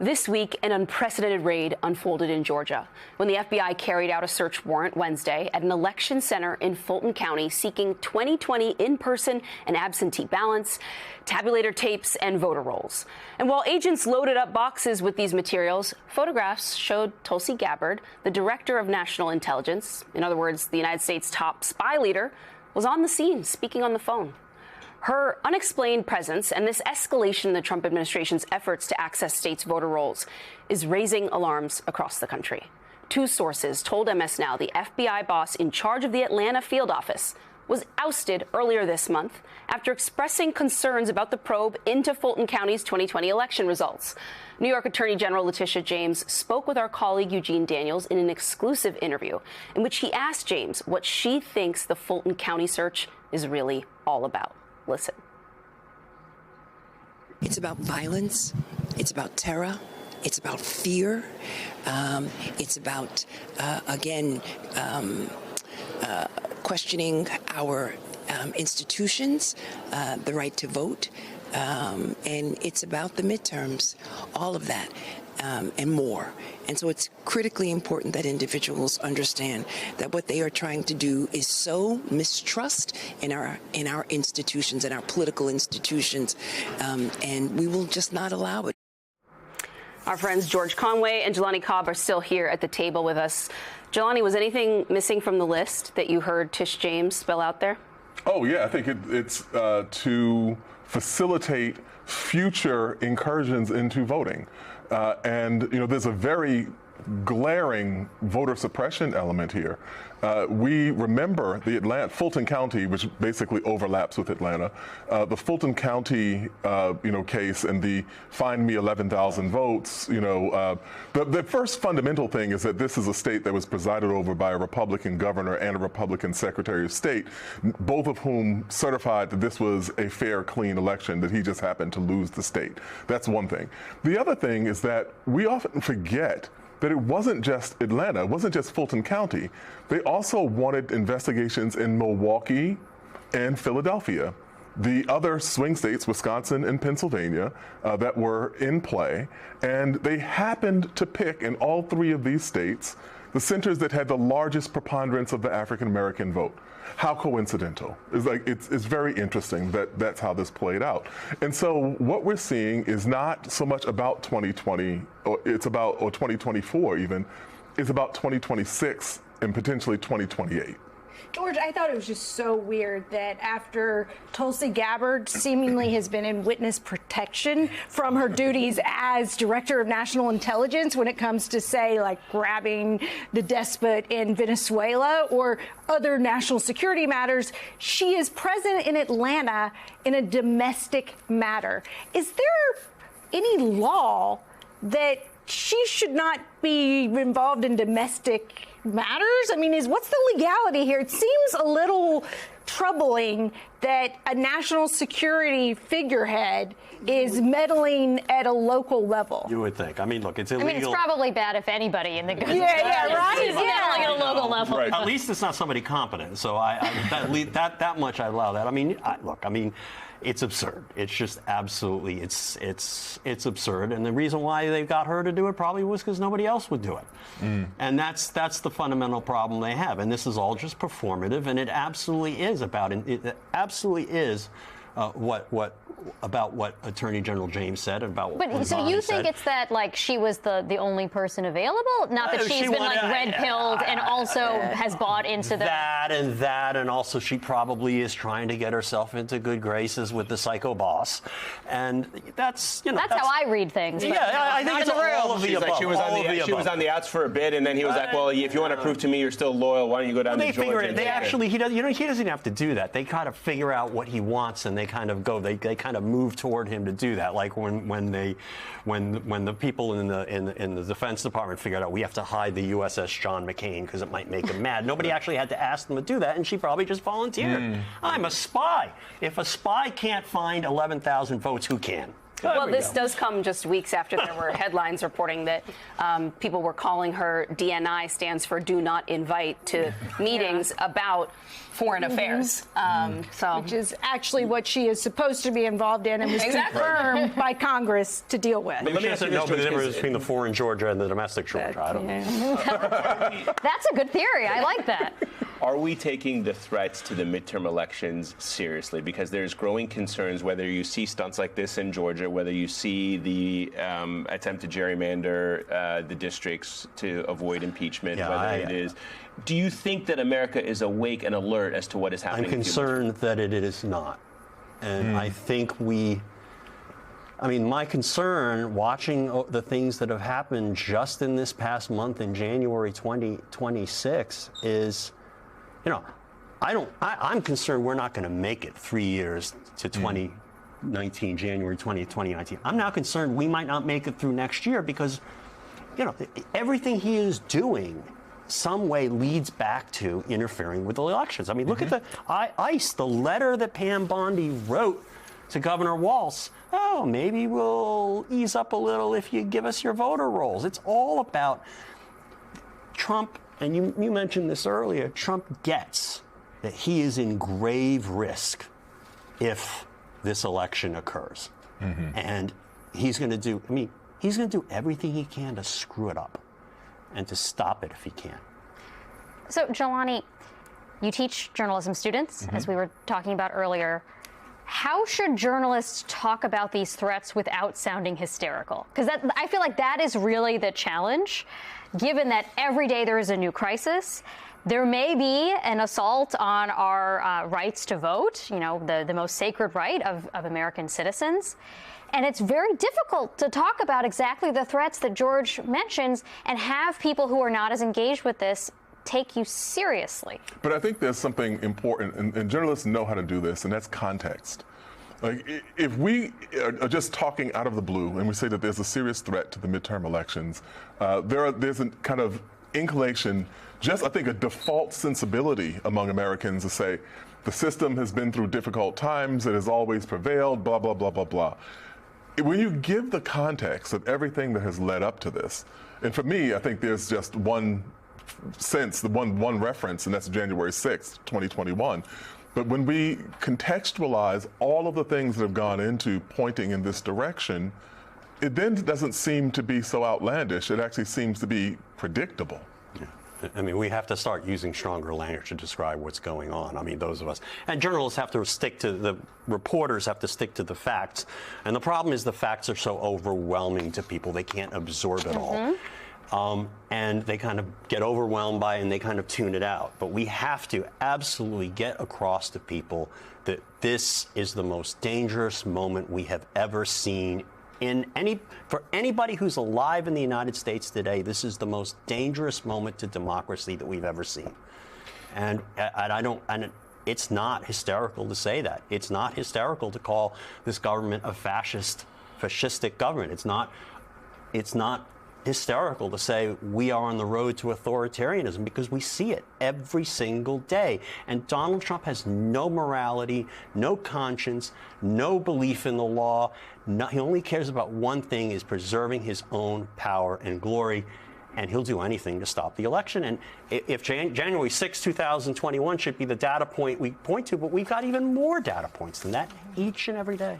This week, an unprecedented raid unfolded in Georgia when the FBI carried out a search warrant Wednesday at an election center in Fulton County seeking 2020 in-person and absentee ballots, tabulator tapes, and voter rolls. And while agents loaded up boxes with these materials, photographs showed Tulsi Gabbard, the director of national intelligence, in other words, the United States' top spy leader, was on the scene speaking on the phone. Her unexplained presence and this escalation in the Trump administration's efforts to access states' voter rolls is raising alarms across the country. Two sources told MS Now the FBI boss in charge of the Atlanta field office was ousted earlier this month after expressing concerns about the probe into Fulton County's 2020 election results. New York Attorney General Letitia James spoke with our colleague Eugene Daniels in an exclusive interview in which he asked James what she thinks the Fulton County search is really all about. Listen. It's about violence. It's about terror. It's about fear. It's about, questioning our institutions, the right to vote. And it's about the midterms, all of that, and more. And so it's critically important that individuals understand that what they are trying to do is sow mistrust in our institutions, in our political institutions, and we will just not allow it. Our friends George Conway and Jelani Cobb are still here at the table with us. Jelani, was anything missing from the list that you heard Tish James spell out there? Oh, yeah, I think it's to facilitate future incursions into voting. And, you know, there's a very glaring voter suppression element here. We remember the Fulton County, which basically overlaps with Atlanta, the Fulton County, case and the find me 11,000 votes. The first fundamental thing is that this is a state that was presided over by a Republican governor and a Republican Secretary of State, both of whom certified that this was a fair, clean election, that he just happened to lose the state. That's one thing. The other thing is that we often forget that it wasn't just Atlanta, it wasn't just Fulton County. They also wanted investigations in Milwaukee and Philadelphia, the other swing states, Wisconsin and Pennsylvania, that were in play. And they happened to pick in all three of these states the centers that had the largest preponderance of the African American vote. How coincidental? It's very interesting that that's how this played out. And so what we're seeing is not so much about 2020, or 2024 even, it's about 2026 and potentially 2028. George, I thought it was just so weird that after Tulsi Gabbard seemingly has been in witness protection from her duties as Director of National Intelligence when it comes to, say, like grabbing the despot in Venezuela or other national security matters, she is present in Atlanta in a domestic matter. Is there any law that she should not be involved in domestic matters? I mean, what's the legality here? It seems a little troubling that a national security figurehead is meddling at a local level. You would think. I mean, look, it's illegal. I mean, it's probably bad if anybody in the government. Yeah, right? Is meddling at a local level. Right. At least it's not somebody competent. So that much I allow that. I mean, it's absurd. It's just absolutely, it's absurd. And the reason why they got her to do it probably was because nobody else would do it. And that's the fundamental problem they have. And this is all just performative. And it absolutely is about what Attorney General James said about what But so you think it's that like she was the only person available? Not that she's been like red-pilled and also has bought into that and also she probably is trying to get herself into good graces with the psycho boss, and that's how I read things. Yeah, I think it's all of the above. She was on the outs for a bit, and then he was like, "Well, if you want to prove to me you're still loyal, why don't you go down to Georgia?" He doesn't have to do that. They kind of figure out what he wants, and they kind of go. They kind of move toward him to do that. Like when the people in the Defense Department figured out we have to hide the USS John McCain because it might make him mad. Nobody actually had to ask them to do that, and she probably just volunteered. I'm a spy. If a spy can't find 11,000 votes, who can? Well, this does come just weeks after there were headlines reporting that people were calling her DNI, stands for Do Not Invite, to meetings about foreign affairs. Which is actually what she is supposed to be involved in and was confirmed by Congress to deal with. Let me ask you the difference between the foreign Georgia and the domestic Georgia. I don't know. That's a good theory. I like that. Are we taking the threats to the midterm elections seriously? Because there's growing concerns whether you see stunts like this in Georgia, whether you see the attempt to gerrymander the districts to avoid impeachment, it is. Do you think that America is awake and alert as to what is happening? I'm concerned that it is not. And I think my concern watching the things that have happened just in this past month in January 2026 is, I'm concerned we're not going to make it 3 years to 2019, January 20th, 2019. I'm now concerned we might not make it through next year because, everything he is doing some way leads back to interfering with the elections. I mean, look at the ICE, the letter that Pam Bondi wrote to Governor Walz. Oh, maybe we'll ease up a little if you give us your voter rolls. It's all about Trump. And you mentioned this earlier, Trump gets that he is in grave risk if this election occurs. And he's going to do everything he can to screw it up and to stop it if he can. So, Jelani, you teach journalism students, as we were talking about earlier. How should journalists talk about these threats without sounding hysterical? Because I feel like that is really the challenge, given that every day there is a new crisis. There may be an assault on our rights to vote, the most sacred right of American citizens. And it's very difficult to talk about exactly the threats that George mentions and have people who are not as engaged with this take you seriously. But I think there's something important, and journalists know how to do this, and that's context. Like, if we are just talking out of the blue and we say that there's a serious threat to the midterm elections, there's a kind of inclination, I think a default sensibility among Americans to say the system has been through difficult times, it has always prevailed, blah, blah, blah, blah, blah. When you give the context of everything that has led up to this, and for me, I think there's just one one reference, and that's January 6th, 2021. But when we contextualize all of the things that have gone into pointing in this direction, it then doesn't seem to be so outlandish. It actually seems to be predictable. I mean, we have to start using stronger language to describe what's going on. I mean, those of us. And journalists have to reporters have to stick to the facts. And the problem is the facts are so overwhelming to people, they can't absorb it all. And they kind of get overwhelmed by it and they kind of tune it out. But we have to absolutely get across to people that this is the most dangerous moment we have ever seen for anybody who's alive in the United States today. This is the most dangerous moment to democracy that we've ever seen. And it's not hysterical to say that. It's not hysterical to call this government a fascistic government. It's not hysterical to say we are on the road to authoritarianism, because we see it every single day. And Donald Trump has no morality, no conscience, no belief in the law. He only cares about one thing, is preserving his own power and glory. And he'll do anything to stop the election. And if January 6, 2021 should be the data point we point to, but we've got even more data points than that each and every day.